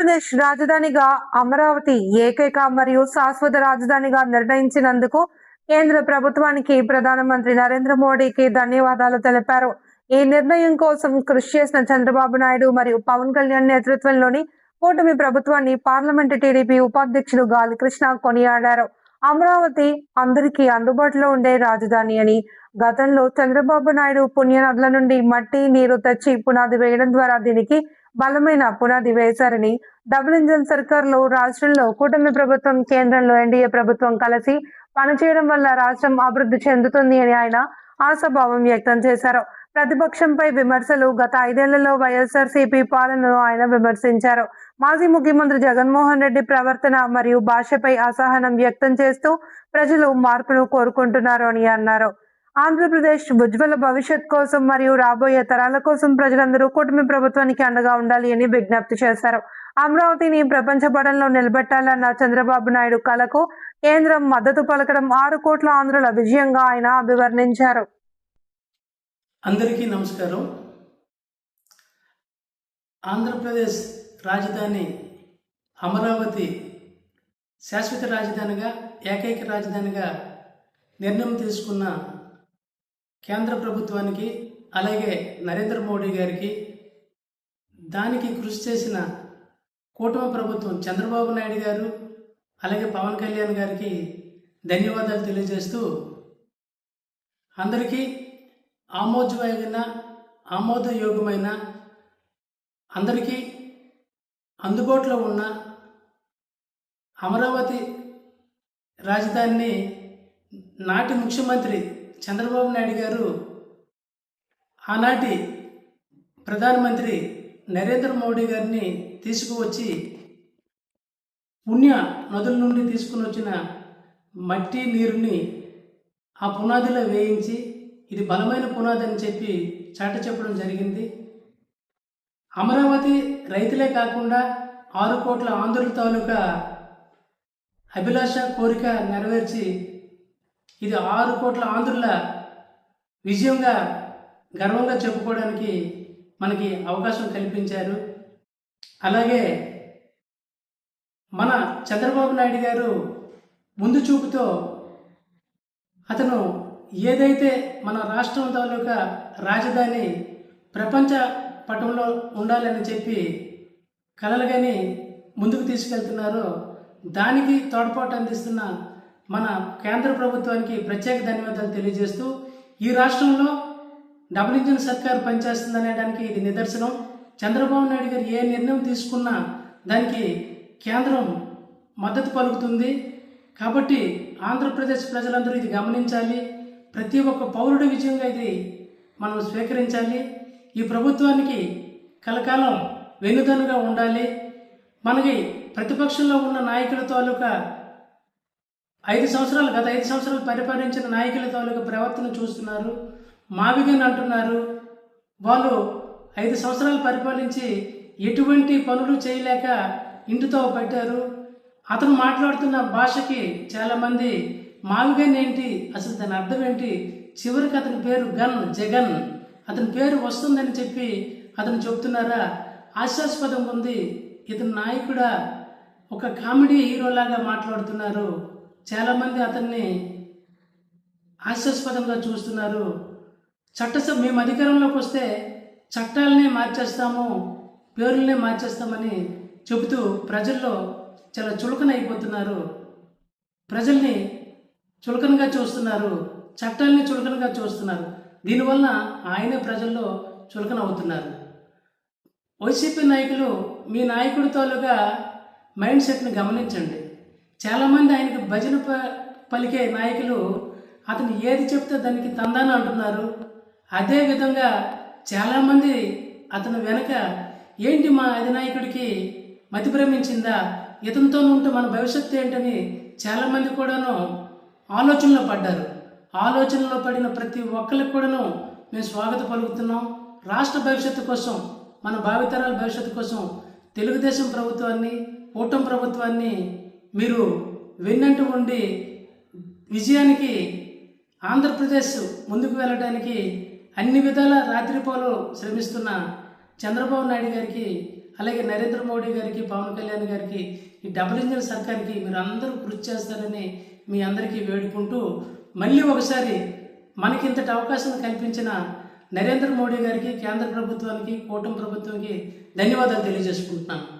ఆంధ్రప్రదేశ్ రాజధానిగా అమరావతి ఏకైక మరియు శాశ్వత రాజధానిగా నిర్ణయించినందుకు కేంద్ర ప్రభుత్వానికి ప్రధానమంత్రి నరేంద్ర మోడీకి ధన్యవాదాలు తెలిపారు. ఈ నిర్ణయం కోసం కృషి చేసిన చంద్రబాబు నాయుడు మరియు పవన్ కళ్యాణ్ నేతృత్వంలోని కూటమి ప్రభుత్వాన్ని పార్లమెంటు టీడీపీ ఉపాధ్యక్షుడు గాలి కృష్ణ కొనియాడారు. అమరావతి అందరికీ అందుబాటులో ఉండే రాజధాని అని, గతంలో చంద్రబాబు నాయుడు పుణ్యనదుల నుండి మట్టి నీరు తెచ్చి పునాది వేయడం ద్వారా దీనికి బలమైన పునాది వేశారని, డబుల్ ఇంజన్ సర్కార్లో రాష్ట్రంలో కూటమి ప్రభుత్వం, కేంద్రంలో ఎన్డీఏ ప్రభుత్వం కలిసి పనిచేయడం వల్ల రాష్ట్రం అభివృద్ధి చెందుతుంది అని ఆయన ఆశాభావం వ్యక్తం చేశారు. ప్రతిపక్షంపై విమర్శలు గత 5 ఏళ్లలో వైఎస్ఆర్సీపీ పాలనను ఆయన విమర్శించారు. మాజీ ముఖ్యమంత్రి జగన్మోహన్ రెడ్డి ప్రవర్తన మరియు భాషపై అసహనం వ్యక్తం చేస్తూ ప్రజలు మార్పును కోరుకుంటున్నారు అని అన్నారు. ఆంధ్రప్రదేశ్ ఉజ్వల భవిష్యత్ కోసం మరియు రాబోయే తరాల కోసం ప్రజలందరూ కూటమి ప్రభుత్వానికి అండగా ఉండాలి అని విజ్ఞప్తి చేశారు. అమరావతిని ప్రపంచ పటంలో నిలబెట్టాలన్న చంద్రబాబు నాయుడు కలకు కేంద్రం మద్దతు పలకడం 6 కోట్ల ఆంధ్రుల విజయంగా ఆయన అభివర్ణించారు. అందరికీ నమస్కారం. ఆంధ్రప్రదేశ్ రాజధాని అమరావతి శాశ్వత రాజధానిగా, ఏకైక రాజధానిగా నిర్ణయం తీసుకున్న కేంద్ర ప్రభుత్వానికి, అలాగే నరేంద్ర మోడీ గారికి, దానికి కృషి చేసిన కూటమి ప్రభుత్వం చంద్రబాబు నాయుడు గారు, అలాగే పవన్ కళ్యాణ్ గారికి ధన్యవాదాలు తెలియజేస్తూ, అందరికీ ఆమోదయోగమైన, అందరికీ అందుబాటులో ఉన్న అమరావతి రాజధానిని నాటి ముఖ్యమంత్రి చంద్రబాబు నాయుడు గారు ఆనాటి ప్రధానమంత్రి నరేంద్ర మోడీ గారిని తీసుకువచ్చి పుణ్య నదుల నుండి తీసుకుని వచ్చిన మట్టి నీరుని ఆ పునాదిలో వేయించి ఇది బలమైన పునాది అని చెప్పి చాట చెప్పడం జరిగింది. అమరావతి రైతులే కాకుండా 6 కోట్ల ఆంధ్రుల తాలూకా అభిలాష, కోరిక నెరవేర్చి ఇది 6 కోట్ల ఆంధ్రుల విజయంగా గర్వంగా చెప్పుకోవడానికి మనకి అవకాశం కల్పించారు. అలాగే మన చంద్రబాబు నాయుడు గారు ముందు చూపుతో అతను ఏదైతే మన రాష్ట్రం తాలూకా రాజధాని ప్రపంచ పటంలో ఉండాలని చెప్పి కలలుగాని ముందుకు తీసుకెళ్తున్నారో దానికి తోడ్పాటు అందిస్తున్న మన కేంద్ర ప్రభుత్వానికి ప్రత్యేక ధన్యవాదాలు తెలియజేస్తూ, ఈ రాష్ట్రంలో డబుల్ ఇంజిన్ సర్కార్ పనిచేస్తుందనేదానికి ఇది నిదర్శనం. చంద్రబాబు నాయుడు గారు ఏ నిర్ణయం తీసుకున్నా దానికి కేంద్రం మద్దతు పలుకుతుంది. కాబట్టి ఆంధ్రప్రదేశ్ ప్రజలందరూ ఇది గమనించాలి. ప్రతి ఒక్క పౌరుడి విజయంగా ఇది మనం స్వీకరించాలి. ఈ ప్రభుత్వానికి కలకాలం వెన్నుదన్నుగా ఉండాలి. మనకి ప్రతిపక్షంలో ఉన్న నాయకుల తాలూకా గత 5 సంవత్సరాలు పరిపాలించిన నాయకుల తాలూకా ప్రవర్తన చూస్తున్నారు. మావిగన్ అంటున్నారు. వాళ్ళు 5 సంవత్సరాలు పరిపాలించి ఎటువంటి పనులు చేయలేక ఇంటితో పెట్టారు. అతను మాట్లాడుతున్న భాషకి చాలామంది మావిగన్ ఏంటి, అసలు దాని అర్థం ఏంటి, చివరికి అతని పేరు జగన్, అతని పేరు వస్తుందని చెప్పి అతను చెప్తున్నారా? హాస్యాస్పదంగా ఉంది. ఇతని నాయకుడా, ఒక కామెడీ హీరోలాగా మాట్లాడుతున్నారు. చాలామంది అతన్ని హాస్యాస్పదంగా చూస్తున్నారు. మేము అధికారంలోకి వస్తే చట్టాలనే మార్చేస్తాము, పేరులనే మార్చేస్తామని చెబుతూ ప్రజల్లో చాలా చులకన అయిపోతున్నారు. ప్రజల్ని చులకనగా చూస్తున్నారు, చట్టాలని చులకనగా చూస్తున్నారు. దీనివల్ల ఆయనే ప్రజల్లో చులకన అవుతున్నారు. వైసీపీ నాయకులు మీ నాయకుడి తాలూగా మైండ్ సెట్ని గమనించండి. చాలామంది ఆయనకి భజన పలికే నాయకులు అతను ఏది చెప్తే దానికి తందాన అంటున్నారు. అదేవిధంగా చాలామంది అతను వెనక ఏంటి మా అధినాయకుడికి మతి భ్రమించిందా, ఇతనితో ఉంటే మన భవిష్యత్తు ఏంటని చాలామంది కూడాను ఆలోచనలో పడ్డారు. ఆలోచనలో పడిన ప్రతి ఒక్కరికి కూడాను మేము స్వాగత పలుకుతున్నాం. రాష్ట్ర భవిష్యత్తు కోసం, మన భావితరాల భవిష్యత్తు కోసం తెలుగుదేశం ప్రభుత్వాన్ని, కూటమి ప్రభుత్వాన్ని మీరు వెన్నంటూ ఉండి విజయానికి, ఆంధ్రప్రదేశ్ ముందుకు వెళ్ళడానికి అన్ని విధాల రాత్రిపోలు శ్రమిస్తున్న చంద్రబాబు నాయుడు గారికి అలాగే నరేంద్ర మోడీ గారికి, పవన్ కళ్యాణ్ గారికి, ఈ డబుల్ ఇంజిన్ సర్కార్కి మీరు అందరూ కృషి చేస్తారని మీ అందరికీ వేడుకుంటూ, మళ్ళీ ఒకసారి మనకి ఇంతటి అవకాశం కల్పించిన నరేంద్ర మోడీ గారికి, కేంద్ర ప్రభుత్వానికి, కూటమి ప్రభుత్వానికి ధన్యవాదాలు తెలియజేసుకుంటున్నాను.